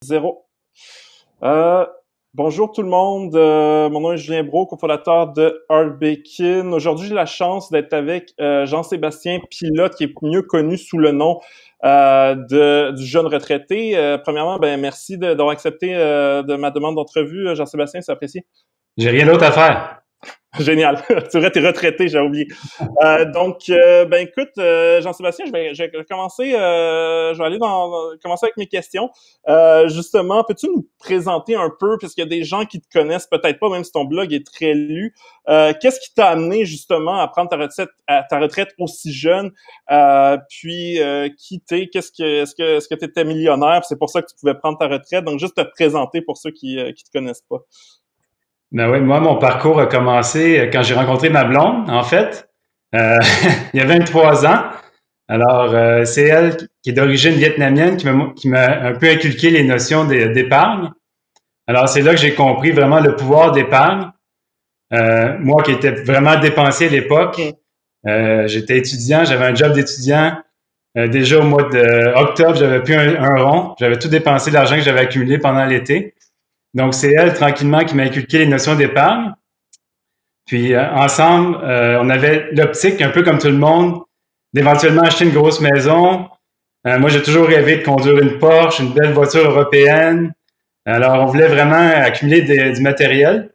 Zéro. Euh, Bonjour tout le monde. Mon nom est Julien Brault, cofondateur de Heartbreaking. Aujourd'hui, j'ai la chance d'être avec Jean-Sébastien Pilote, qui est mieux connu sous le nom du jeune retraité. Premièrement, merci d'avoir accepté de ma demande d'entrevue, Jean-Sébastien, c'est apprécié. J'ai rien d'autre à faire. Génial. C'est vrai, t'es retraité, j'ai oublié. Écoute, Jean-Sébastien, je vais commencer, je vais aller commencer avec mes questions. Justement, peux-tu nous présenter un peu, puisqu'il y a des gens qui te connaissent peut-être pas, même si ton blog est très lu. Qu'est-ce qui t'a amené justement à prendre ta retraite aussi jeune? Qui t'es? Est-ce que t'étais millionnaire? C'est pour ça que tu pouvais prendre ta retraite. Donc, juste te présenter pour ceux qui te connaissent pas. Ben oui, moi, mon parcours a commencé quand j'ai rencontré ma blonde, en fait. Euh, il y a 23 ans. Alors, c'est elle qui est d'origine vietnamienne qui m'a un peu inculqué les notions d'épargne. Alors, c'est là que j'ai compris vraiment le pouvoir d'épargne. Moi qui étais vraiment dépensier à l'époque, j'étais étudiant, j'avais un job d'étudiant. Déjà au mois d'octobre, j'avais plus un rond. J'avais tout dépensé l'argent que j'avais accumulé pendant l'été. Donc, c'est elle, tranquillement, qui m'a inculqué les notions d'épargne. Puis, ensemble, on avait l'optique, un peu comme tout le monde, d'éventuellement acheter une grosse maison. Moi, j'ai toujours rêvé de conduire une Porsche, une belle voiture européenne. Alors, on voulait vraiment accumuler du matériel.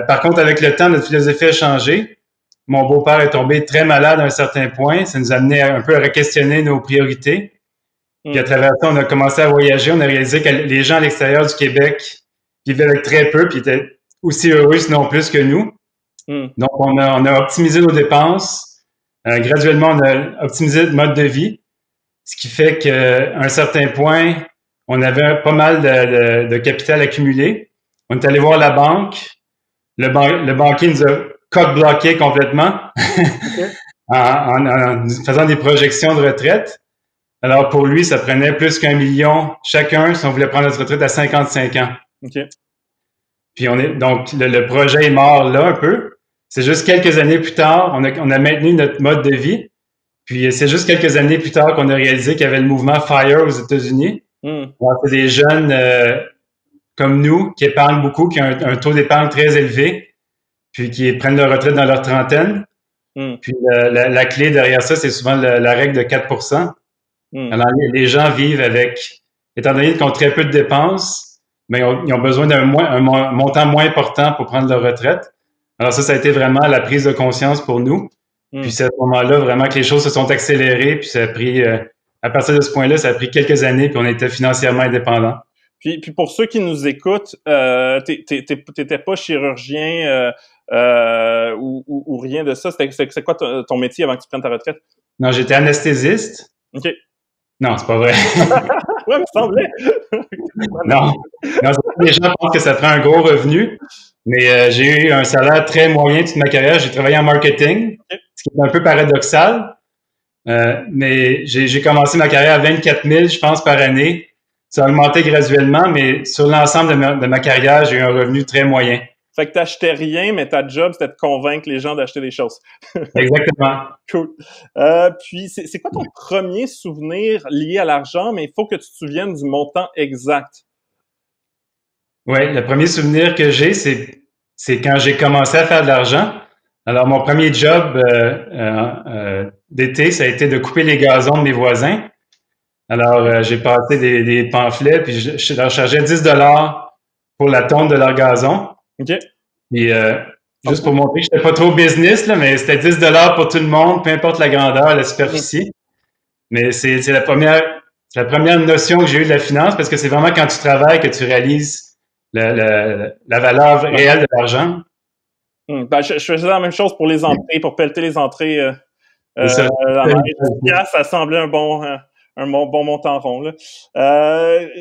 Par contre, avec le temps, notre philosophie a changé. Mon beau-père est tombé très malade à un certain point. Ça nous a amené un peu à re-questionner nos priorités. Puis à travers ça, on a commencé à voyager. On a réalisé que les gens à l'extérieur du Québec vivaient avec très peu, puis étaient aussi heureux, sinon plus que nous. Donc, on a optimisé nos dépenses. Graduellement, on a optimisé notre mode de vie, ce qui fait qu'à un certain point, on avait pas mal de capital accumulé. On est allé voir la banque. Le banquier nous a coq-bloqué complètement en faisant des projections de retraite. Alors, pour lui, ça prenait plus qu'1 million chacun si on voulait prendre notre retraite à 55 ans. Okay. Puis, donc, le projet est mort là un peu. C'est juste quelques années plus tard, on a maintenu notre mode de vie. Puis, c'est juste quelques années plus tard qu'on a réalisé qu'il y avait le mouvement FIRE aux États-Unis. C'est des jeunes comme nous qui épargnent beaucoup, qui ont un taux d'épargne très élevé, puis qui prennent leur retraite dans leur trentaine. Puis, la clé derrière ça, c'est souvent la règle de 4%. Alors, les gens vivent avec, étant donné qu'ils ont très peu de dépenses, ils ont besoin d'un montant moins important pour prendre leur retraite. Alors ça a été vraiment la prise de conscience pour nous. Puis c'est à ce moment-là vraiment que les choses se sont accélérées. Puis ça a pris, à partir de ce point-là, ça a pris quelques années. Puis on était financièrement indépendants. Puis pour ceux qui nous écoutent, t'étais pas chirurgien ou rien de ça. C'est quoi ton métier avant que tu prennes ta retraite? Non, j'étais anesthésiste. OK. Non, c'est pas vrai. Ouais, me semblait. Non, les gens pensent que ça prend un gros revenu, mais j'ai eu un salaire très moyen toute ma carrière. J'ai travaillé en marketing, ce qui est un peu paradoxal, mais j'ai commencé ma carrière à 24 000, je pense, par année. Ça a augmenté graduellement, mais sur l'ensemble de ma carrière, j'ai eu un revenu très moyen. Fait que t'achetais rien, mais ta job, c'était de convaincre les gens d'acheter des choses. Exactement. Cool. Puis, c'est quoi ton premier souvenir lié à l'argent, mais il faut que tu te souviennes du montant exact. Oui, le premier souvenir que j'ai, c'est quand j'ai commencé à faire de l'argent. Alors, mon premier job d'été, ça a été de couper les gazons de mes voisins. Alors, j'ai passé des pamphlets, puis je leur chargeais 10 $ pour la tonte de leur gazon. OK. Puis, juste pour montrer que j'étais pas trop business, là, mais c'était 10 $ pour tout le monde, peu importe la grandeur, la superficie. Mais c'est la première notion que j'ai eue de la finance, parce que c'est vraiment quand tu travailles que tu réalises la valeur réelle de l'argent. Je faisais la même chose pour les entrées, pour pelleter les entrées. Ça semblait un bon montant rond. Là.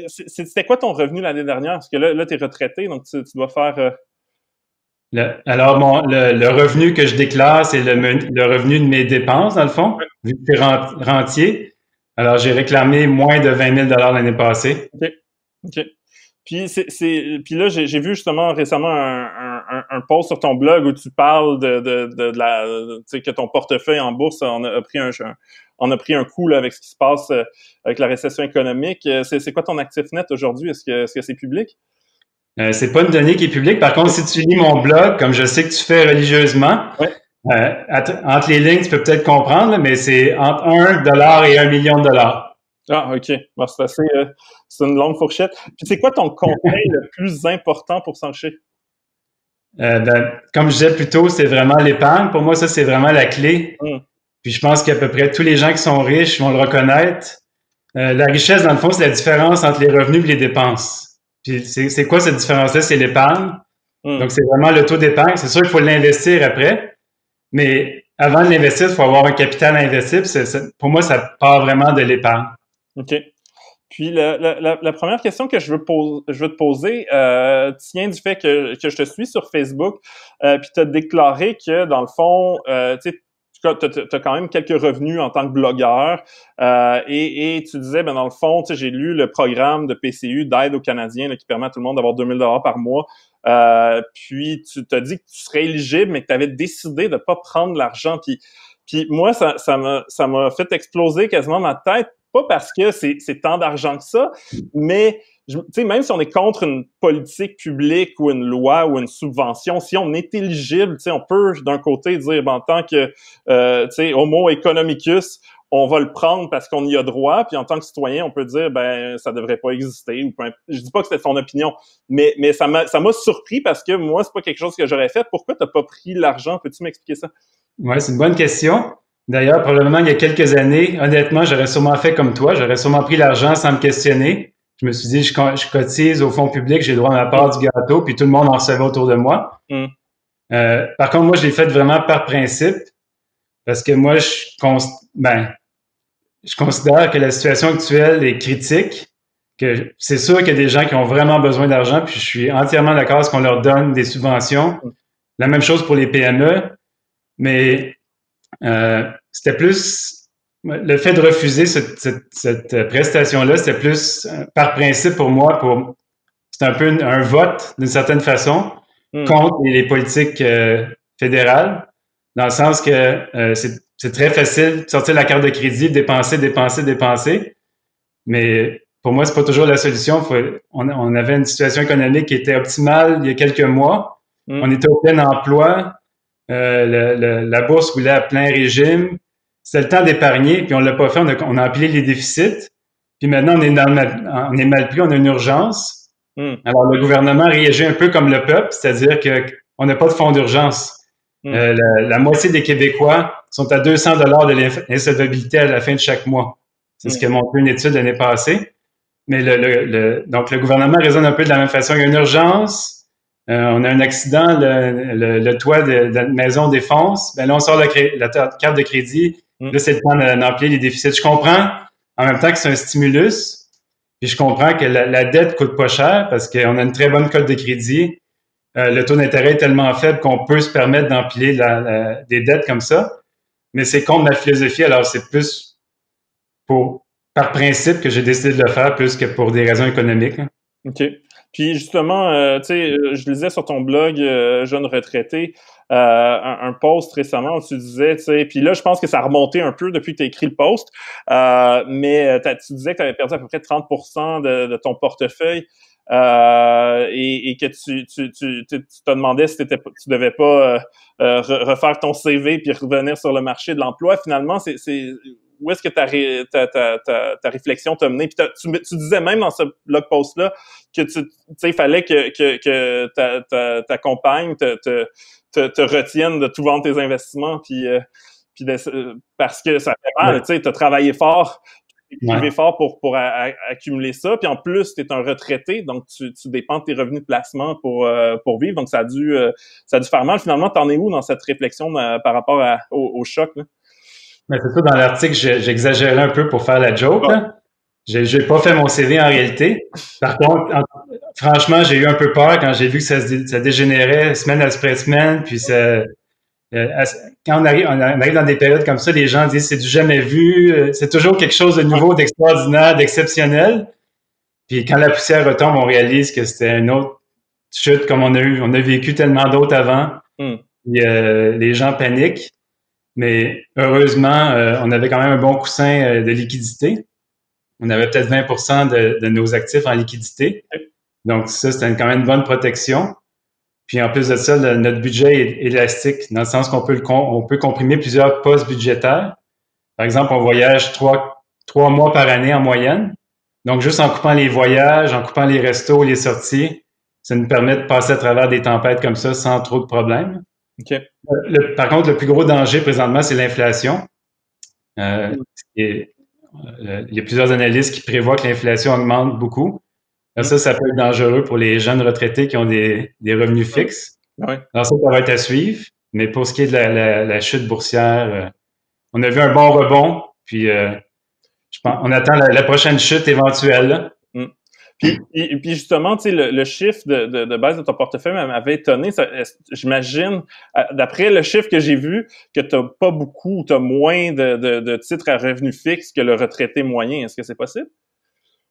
C'était quoi ton revenu l'année dernière? Parce que là tu es retraité, donc tu dois faire... Alors, le revenu que je déclare, c'est le revenu de mes dépenses, dans le fond, vu que je suis rentier. Alors, j'ai réclamé moins de 20 000 $ l'année passée. OK. Puis là, j'ai vu justement récemment un post sur ton blog où tu parles de la, tu sais, que ton portefeuille en bourse on a pris un coup là, avec ce qui se passe avec la récession économique. C'est quoi ton actif net aujourd'hui? Est-ce que c'est public? C'est pas une donnée qui est publique. Par contre, si tu lis mon blog, comme je sais que tu fais religieusement, Ouais. entre les lignes, tu peux peut-être comprendre, là, mais c'est entre 1 $ et 1 million de dollars. Ah, OK. Bon, c'est une longue fourchette. Puis c'est quoi ton conseil le plus important pour s'enrichir? Comme je disais plus tôt, c'est vraiment l'épargne. Pour moi, ça, c'est vraiment la clé. Hum, Puis je pense qu'à peu près tous les gens qui sont riches vont le reconnaître. La richesse, dans le fond, c'est la différence entre les revenus et les dépenses. Puis c'est quoi cette différence-là? C'est l'épargne. hum. Donc, c'est vraiment le taux d'épargne. C'est sûr qu'il faut l'investir après, mais avant de l'investir, il faut avoir un capital à investir. Pour moi, ça part vraiment de l'épargne. OK. Puis la première question que je veux te poser tient du fait que je te suis sur Facebook, puis tu as déclaré que, dans le fond, tu sais, tu as quand même quelques revenus en tant que blogueur, et tu disais, ben dans le fond, tu sais, j'ai lu le programme de PCU, d'aide aux Canadiens, là, qui permet à tout le monde d'avoir 2000 $ par mois. Puis tu t'as dit que tu serais éligible, mais que tu avais décidé de pas prendre l'argent. Puis moi, ça m'a fait exploser quasiment ma tête, pas parce que c'est tant d'argent que ça, mais tu sais, même si on est contre une politique publique ou une loi ou une subvention, si on est éligible, tu sais, on peut d'un côté dire, ben, en tant que, tu sais, homo economicus, on va le prendre parce qu'on y a droit, puis en tant que citoyen, on peut dire, ben, ça devrait pas exister, ou je dis pas que c'était son opinion, mais ça m'a surpris parce que moi, c'est pas quelque chose que j'aurais fait. Pourquoi t'as pas pris l'argent? Peux-tu m'expliquer ça? Ouais, c'est une bonne question. D'ailleurs, probablement, il y a quelques années, honnêtement, j'aurais sûrement fait comme toi. J'aurais sûrement pris l'argent sans me questionner. Je me suis dit, je cotise au fonds public, j'ai droit à ma part du gâteau, puis tout le monde en recevait autour de moi. Hum, Par contre, moi, je l'ai fait vraiment par principe, parce que moi, je considère que la situation actuelle est critique, que c'est sûr qu'il y a des gens qui ont vraiment besoin d'argent, puis je suis entièrement d'accord à ce qu'on leur donne des subventions. hum, La même chose pour les PME, mais c'était plus le fait de refuser cette prestation-là, c'était plus par principe pour moi. C'est un peu un vote d'une certaine façon hum, contre les politiques fédérales, dans le sens que c'est très facile de sortir la carte de crédit, dépenser, dépenser, dépenser. Mais pour moi, c'est pas toujours la solution. On avait une situation économique qui était optimale il y a quelques mois. hum, On était au plein emploi. La bourse roulait à plein régime. C'était le temps d'épargner, puis on l'a pas fait. On a empilé les déficits. Puis maintenant, on est mal pris, on a une urgence. hum, Alors, le gouvernement réagit un peu comme le peuple, c'est-à-dire qu'on n'a pas de fonds d'urgence. hum, La moitié des Québécois sont à 200 $ de l'insolvabilité à la fin de chaque mois. C'est ce hum, qu'a montré une étude l'année passée. Mais donc, le gouvernement raisonne un peu de la même façon. Il y a une urgence, on a un accident, le toit de la maison défonce. Ben là, on sort la carte de crédit. hum, Là, c'est le temps d'emplir les déficits. Je comprends en même temps que c'est un stimulus. Puis je comprends que la dette coûte pas cher parce qu'on a une très bonne cote de crédit. Le taux d'intérêt est tellement faible qu'on peut se permettre d'empiler des dettes comme ça. Mais c'est contre ma philosophie. Alors, c'est plus par principe que j'ai décidé de le faire plus que pour des raisons économiques, hein. OK. Puis justement, tu sais, je lisais sur ton blog Jeune retraité un post récemment où tu disais, tu sais, puis là, je pense que ça a remonté un peu depuis que tu as écrit le post, mais tu disais que tu avais perdu à peu près 30% de ton portefeuille et que tu te demandais si tu devais pas refaire ton CV puis revenir sur le marché de l'emploi. Finalement, où est-ce que ta réflexion t'a mené? Puis tu disais même dans ce blog post-là que tu sais, il fallait que ta compagne te retienne de tout vendre tes investissements, puis parce que ça fait mal, tu sais, t'as travaillé fort, Ouais. fort pour accumuler ça, puis en plus, t'es un retraité, donc tu dépends de tes revenus de placement pour vivre, donc ça a dû faire mal. Finalement, t'en es où dans cette réflexion par rapport au choc, là? Mais c'est ça, dans l'article, j'exagérais un peu pour faire la joke, là. J'ai pas fait mon CV en réalité. Par contre, franchement, j'ai eu un peu peur quand j'ai vu que ça dégénérait semaine après semaine. Puis quand on arrive dans des périodes comme ça, les gens disent c'est du jamais vu. C'est toujours quelque chose de nouveau, d'extraordinaire, d'exceptionnel. Puis quand la poussière retombe, on réalise que c'était une autre chute comme on a vécu tellement d'autres avant. Puis, les gens paniquent. Mais heureusement, on avait quand même un bon coussin de liquidité. On avait peut-être 20% de nos actifs en liquidité. Donc ça, c'était quand même une bonne protection. Puis en plus de ça, notre budget est élastique, dans le sens qu'on peut comprimer plusieurs postes budgétaires. Par exemple, on voyage trois mois par année en moyenne. Donc, juste en coupant les voyages, en coupant les restos, les sorties, ça nous permet de passer à travers des tempêtes comme ça sans trop de problèmes. Okay. Par contre, le plus gros danger présentement, c'est l'inflation. Il y a plusieurs analystes qui prévoient que l'inflation augmente beaucoup. Là, ça peut être dangereux pour les jeunes retraités qui ont des revenus fixes. Ouais. Alors ça va être à suivre. Mais pour ce qui est de la chute boursière, on a vu un bon rebond, puis je pense, on attend la prochaine chute éventuelle. Là. Puis justement, tu sais, le chiffre de baisse de ton portefeuille m'avait étonné. J'imagine, d'après le chiffre que j'ai vu, que tu n'as pas beaucoup, tu as moins de titres à revenu fixe que le retraité moyen. Est-ce que c'est possible?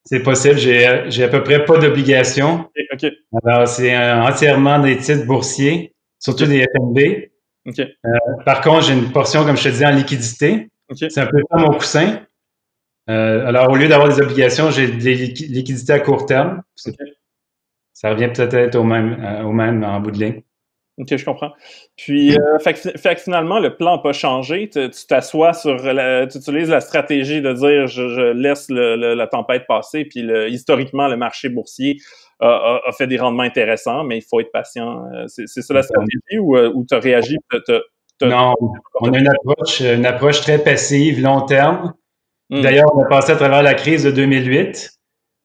C'est possible. J'ai à peu près pas d'obligations. Okay. Alors, c'est entièrement des titres boursiers, surtout des FNB. Okay. Par contre, j'ai une portion, comme je te disais, en liquidité. Okay. C'est un peu ça mon coussin. Alors, au lieu d'avoir des obligations, j'ai des liquidités à court terme. Okay. Ça revient peut-être au même en bout de ligne. OK, je comprends. Puis, fait que finalement, le plan n'a pas changé. Tu t'assois tu utilises la stratégie de dire je laisse la tempête passer. Puis, historiquement, le marché boursier a fait des rendements intéressants, mais il faut être patient. C'est ça la stratégie ou tu as réagi? Non, on a une approche très passive, long terme. D'ailleurs, on a passé à travers la crise de 2008.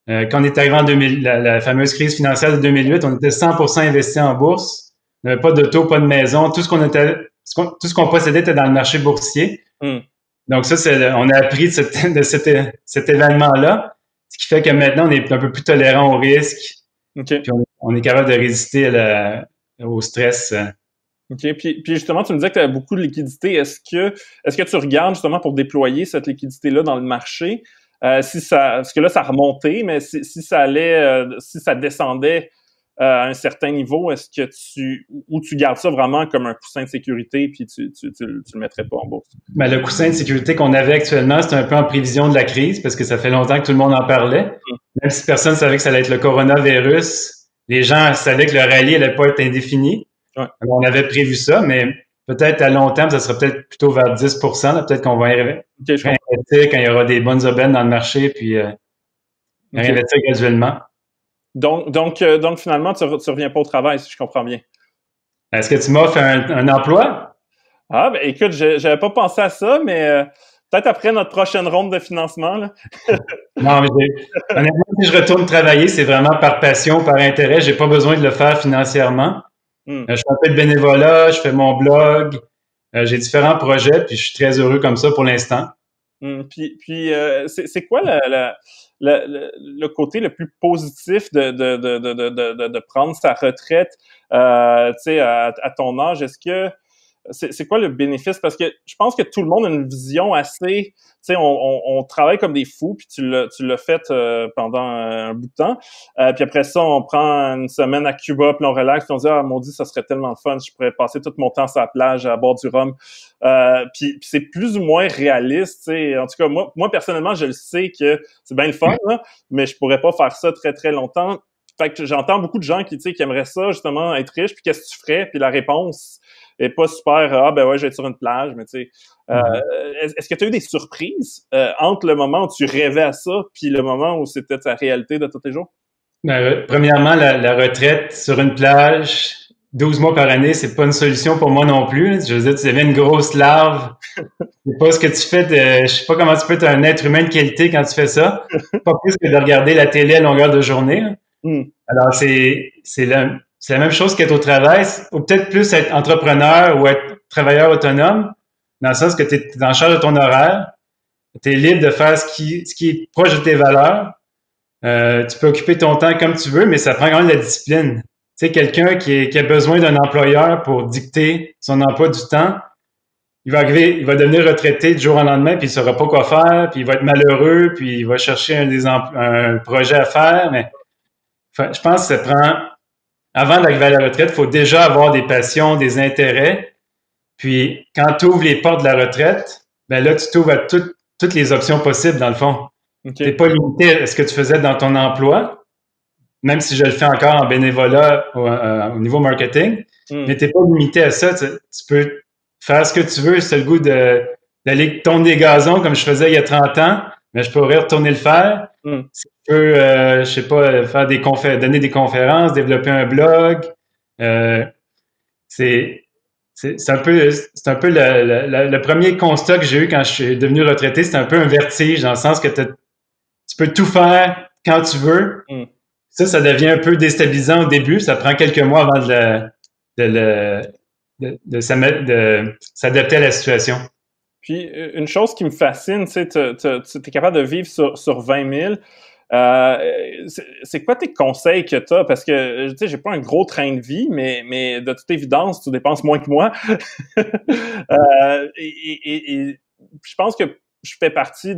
Quand on est arrivé en la fameuse crise financière de 2008, on était 100% investi en bourse. On n'avait pas d'auto, pas de maison. Tout ce qu'on possédait était dans le marché boursier. Donc ça, on a appris de cet événement-là, ce qui fait que maintenant, on est un peu plus tolérant au risque. Okay. Puis on est capable de résister au stress. OK. Puis justement, tu me disais que tu avais beaucoup de liquidité. Est-ce que tu regardes justement pour déployer cette liquidité-là dans le marché? Parce que là, ça remontait, mais si ça allait, si ça descendait à un certain niveau, est-ce que tu gardes ça vraiment comme un coussin de sécurité puis tu le mettrais pas en bourse? Ben, le coussin de sécurité qu'on avait actuellement, c'est un peu en prévision de la crise parce que ça fait longtemps que tout le monde en parlait. Même si personne savait que ça allait être le coronavirus, les gens savaient que le rallye allait pas être indéfini. Ouais. Alors, on avait prévu ça, mais peut-être à long terme, ça sera peut-être plutôt vers 10%. Là, peut-être qu'on va investir quand il y aura des bonnes aubaines dans le marché puis investir graduellement. Donc finalement, tu reviens pas au travail, si je comprends bien. Est-ce que tu m'offres un emploi? Ah, ben écoute, j'avais pas pensé à ça, mais peut-être après notre prochaine ronde de financement. Là. Non, mais honnêtement, si je retourne travailler, c'est vraiment par passion, par intérêt. J'ai pas besoin de le faire financièrement. Je fais un peu de bénévolat, je fais mon blog, j'ai différents projets, puis je suis très heureux comme ça pour l'instant. Puis c'est quoi le côté le plus positif de prendre sa retraite tu sais, à ton âge? Est-ce que c'est quoi le bénéfice? Parce que je pense que tout le monde a une vision assez... Tu sais, on travaille comme des fous, puis tu l'as fait pendant un bout de temps. Puis après ça, on prend une semaine à Cuba, puis on relaxe, puis on dit « Ah, maudit, ça serait tellement fun, je pourrais passer tout mon temps sur la plage, à boire du rhum. » Puis c'est plus ou moins réaliste, tu sais. En tout cas, moi personnellement, je le sais que c'est bien le fun, là, mais je pourrais pas faire ça très, très longtemps. Fait que j'entends beaucoup de gens qui aimeraient ça, justement, être riche, puis qu'est-ce que tu ferais? Puis la réponse est pas super, ah ben ouais, je vais être sur une plage, mais tu sais, est-ce que tu as eu des surprises entre le moment où tu rêvais à ça puis le moment où c'était ta réalité de tous tes jours? Ben, premièrement, la retraite sur une plage, 12 mois par année, c'est pas une solution pour moi non plus. Je veux dire, tu deviens une grosse larve. C'est pas ce que tu fais je sais pas comment tu peux être un être humain de qualité quand tu fais ça. Pas plus que de regarder la télé à longueur de journée. Alors, c'est la même chose qu'être au travail, ou peut-être plus être entrepreneur ou être travailleur autonome, dans le sens que tu es en charge de ton horaire, tu es libre de faire ce qui est proche de tes valeurs. Tu peux occuper ton temps comme tu veux, mais ça prend quand même de la discipline. Tu sais, quelqu'un qui a besoin d'un employeur pour dicter son emploi du temps, il va arriver, il va devenir retraité du jour au lendemain, puis il saura pas quoi faire, puis il va être malheureux, puis il va chercher un projet à faire, mais je pense que ça prend, avant d'arriver à la retraite, il faut déjà avoir des passions, des intérêts, puis quand tu ouvres les portes de la retraite, ben là, tu t'ouvres à toutes les options possibles, dans le fond. OK. Tu n'es pas limité à ce que tu faisais dans ton emploi, même si je le fais encore en bénévolat au niveau marketing, mais tu n'es pas limité à ça. Tu peux faire ce que tu veux. Si tu as le goût d'aller tourner des gazons comme je faisais il y a 30 ans, mais je pourrais retourner le faire. Si tu peux, je sais pas, donner des conférences, développer un blog. C'est un peu le premier constat que j'ai eu quand je suis devenu retraité, c'était un peu un vertige, dans le sens que tu peux tout faire quand tu veux. Ça devient un peu déstabilisant au début. Ça prend quelques mois avant de s'adapter à la situation. Puis, une chose qui me fascine, tu sais, tu es capable de vivre sur 20 000. C'est quoi tes conseils que tu as? Parce que, tu sais, j'ai pas un gros train de vie, mais de toute évidence, tu dépenses moins que moi. Et je pense que je fais partie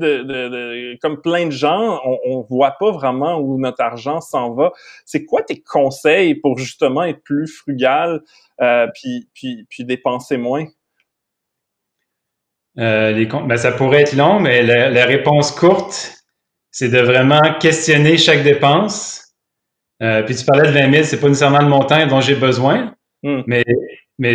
comme plein de gens, on voit pas vraiment où notre argent s'en va. C'est quoi tes conseils pour justement être plus frugal, puis dépenser moins? Ben, ça pourrait être long, mais la réponse courte, c'est de vraiment questionner chaque dépense. Puis tu parlais de 20 000, c'est pas nécessairement le montant dont j'ai besoin, mais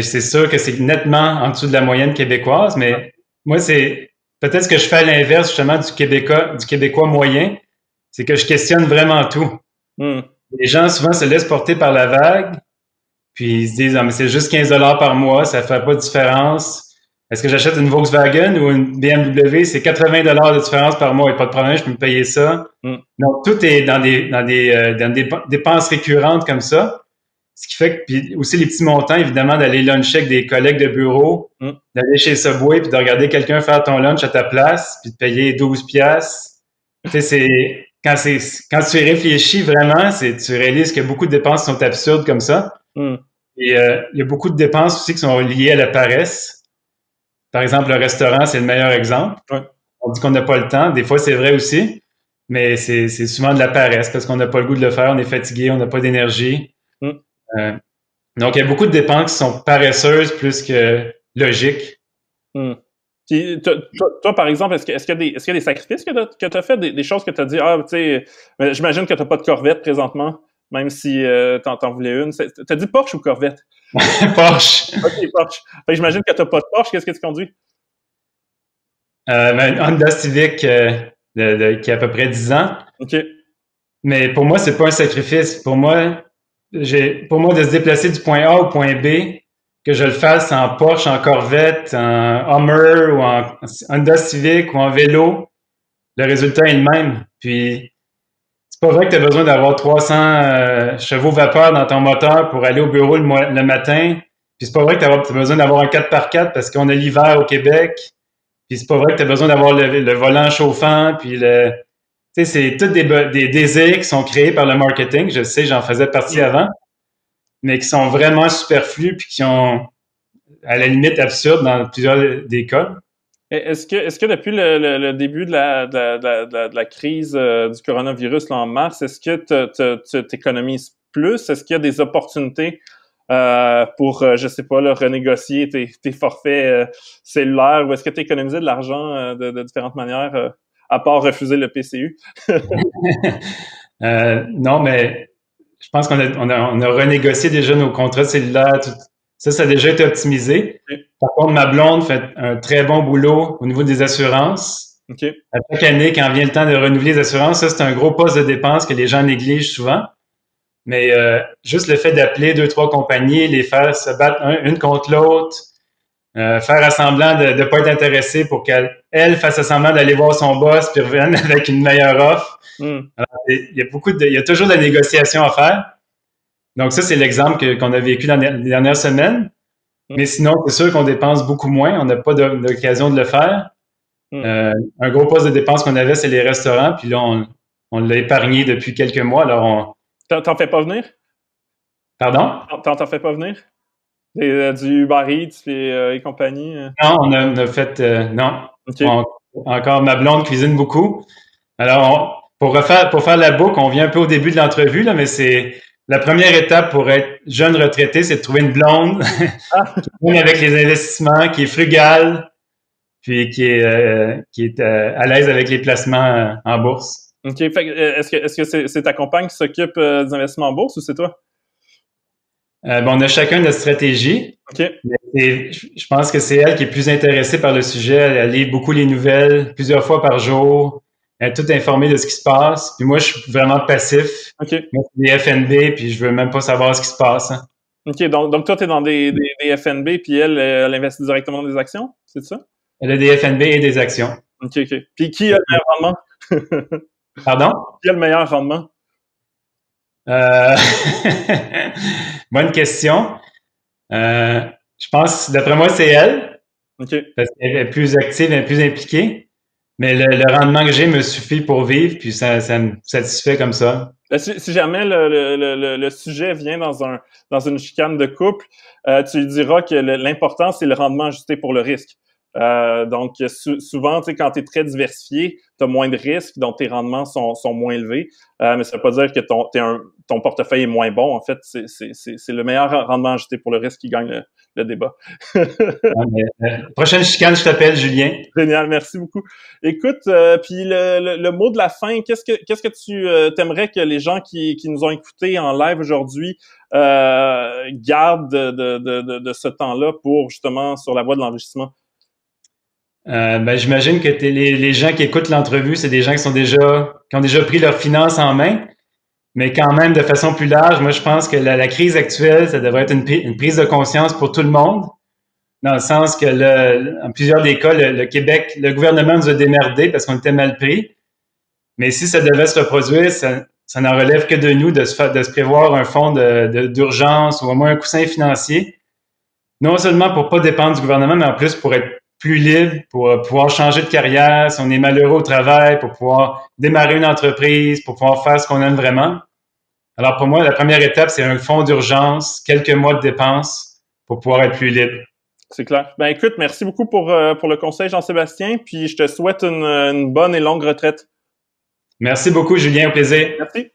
c'est sûr que c'est nettement en dessous de la moyenne québécoise. Mais moi, c'est peut-être ce que je fais à l'inverse justement du Québécois moyen, c'est que je questionne vraiment tout. Les gens souvent se laissent porter par la vague, puis ils se disent, ah, mais c'est juste 15 $ par mois, ça fait pas de différence. Est-ce que j'achète une Volkswagen ou une BMW? C'est 80 $ de différence par mois, et pas de problème, je peux me payer ça. Donc, tout est dans des dépenses récurrentes comme ça. Ce qui fait que, puis aussi les petits montants, évidemment, d'aller luncher avec des collègues de bureau, d'aller chez Subway, puis de regarder quelqu'un faire ton lunch à ta place, puis de payer 12 piastres. Tu sais, quand tu y réfléchis vraiment, tu réalises que beaucoup de dépenses sont absurdes comme ça. Et il y a beaucoup de dépenses aussi qui sont liées à la paresse. Par exemple, le restaurant, c'est le meilleur exemple. On dit qu'on n'a pas le temps. Des fois, c'est vrai aussi, mais c'est souvent de la paresse parce qu'on n'a pas le goût de le faire, on est fatigué, on n'a pas d'énergie. Donc, il y a beaucoup de dépenses qui sont paresseuses plus que logiques. Puis, toi, par exemple, est-ce qu'il y a des sacrifices que tu as fait, des choses que tu as dit, tu sais, j'imagine que tu n'as pas de Corvette présentement, même si t'en voulais une. T'as dit Porsche ou Corvette? Porsche. OK, Porsche. Fait que j'imagine que tu n'as pas de Porsche. Qu'est-ce que tu conduis? Une Honda Civic qui a à peu près 10 ans. OK. Mais pour moi, c'est pas un sacrifice. Pour moi, de se déplacer du point A au point B, que je le fasse en Porsche, en Corvette, en Hummer ou en Honda Civic ou en vélo, le résultat est le même. Puis, c'est pas vrai que tu as besoin d'avoir 300 chevaux vapeur dans ton moteur pour aller au bureau le matin. Puis, c'est pas vrai que tu as besoin d'avoir un 4x4 parce qu'on a l'hiver au Québec. Puis, c'est pas vrai que tu as besoin d'avoir le volant chauffant. Puis, tu sais, c'est tous des désirs qui sont créés par le marketing. Je sais, j'en faisais partie avant, mais qui sont vraiment superflus puis qui sont à la limite absurdes dans plusieurs des cas. Est-ce que depuis le début de la crise du coronavirus là, en mars, est-ce que tu t'économises plus? Est-ce qu'il y a des opportunités pour, je sais pas, là, renégocier tes forfaits cellulaires, ou est-ce que tu économisé de l'argent de différentes manières, à part refuser le PCU? Non, mais je pense qu'on a renégocié déjà nos contrats cellulaires. Ça a déjà été optimisé. Par contre, ma blonde fait un très bon boulot au niveau des assurances. À chaque année, quand vient le temps de renouveler les assurances, ça, c'est un gros poste de dépense que les gens négligent souvent. Mais juste le fait d'appeler 2-3 compagnies, les faire se battre une contre l'autre, faire semblant de ne pas être intéressé pour qu'elle fasse semblant d'aller voir son boss puis revienne avec une meilleure offre. Alors, il y a toujours de la négociation à faire. Donc ça, c'est l'exemple qu'on a vécu dans les dernières semaines. Mais sinon, c'est sûr qu'on dépense beaucoup moins. On n'a pas d'occasion de le faire. Un gros poste de dépense qu'on avait, c'est les restaurants. Puis là, on l'a épargné depuis quelques mois. Alors, T'en fais pas venir? Pardon? T'en fais pas venir? Du Uber Eats et compagnie. Non, on a fait, non. OK. Encore, ma blonde cuisine beaucoup. Alors, pour faire la boucle, on vient un peu au début de l'entrevue, là, mais c'est la première étape pour être jeune retraité, c'est de trouver une blonde Ah, qui est avec les investissements, qui est frugale, puis qui est à l'aise avec les placements en bourse. OK. Fait est-ce que c'est ta compagne qui s'occupe des investissements en bourse ou c'est toi? Bon, on a chacun notre stratégie. OK. Je pense que c'est elle qui est plus intéressée par le sujet. Elle lit beaucoup les nouvelles, plusieurs fois par jour. Elle est toute informée de ce qui se passe. Puis moi, je suis vraiment passif. OK. Moi, c'est des FNB, puis je veux même pas savoir ce qui se passe, hein. OK. Donc toi, tu es dans des FNB, puis elle investit directement dans des actions, c'est ça? Elle a des FNB et des actions. OK, OK. Puis qui a le meilleur rendement? Pardon? Qui a le meilleur rendement? Euh... Bonne question. Je pense, d'après moi, c'est elle, OK. parce qu'elle est plus active, elle est plus impliquée. Mais le rendement que j'ai me suffit pour vivre, puis ça me satisfait comme ça. Si jamais le sujet vient dans une chicane de couple, tu lui diras que l'important, c'est le rendement ajusté pour le risque. Donc, souvent, tu sais, quand tu es très diversifié, tu as moins de risques, donc tes rendements sont moins élevés. Mais ça veut pas dire que ton portefeuille est moins bon. En fait, c'est le meilleur rendement ajusté pour le risque qui gagne le débat. Ouais, mais, prochaine chicane, je t'appelle, Julien. Génial, merci beaucoup. Écoute, puis le mot de la fin, qu'est-ce que tu t'aimerais que les gens qui nous ont écoutés en live aujourd'hui gardent de ce temps-là pour justement sur la voie de l'enrichissement? Ben, j'imagine que les gens qui écoutent l'entrevue, c'est des gens qui ont déjà pris leurs finances en main, mais quand même de façon plus large. Moi, je pense que la crise actuelle, ça devrait être une prise de conscience pour tout le monde, dans le sens que en plusieurs des cas, le Québec, le gouvernement nous a démerdés parce qu'on était mal pris. Mais si ça devait se reproduire, ça n'en relève que de nous de se prévoir un fonds d'urgence ou au moins un coussin financier, non seulement pour pas dépendre du gouvernement, mais en plus pour être plus libre, pour pouvoir changer de carrière si on est malheureux au travail, pour pouvoir démarrer une entreprise, pour pouvoir faire ce qu'on aime vraiment. Alors pour moi, la première étape, c'est un fonds d'urgence, quelques mois de dépenses pour pouvoir être plus libre. C'est clair. Ben écoute, merci beaucoup pour le conseil, Jean-Sébastien, puis je te souhaite une bonne et longue retraite. Merci beaucoup, Julien, au plaisir. Merci.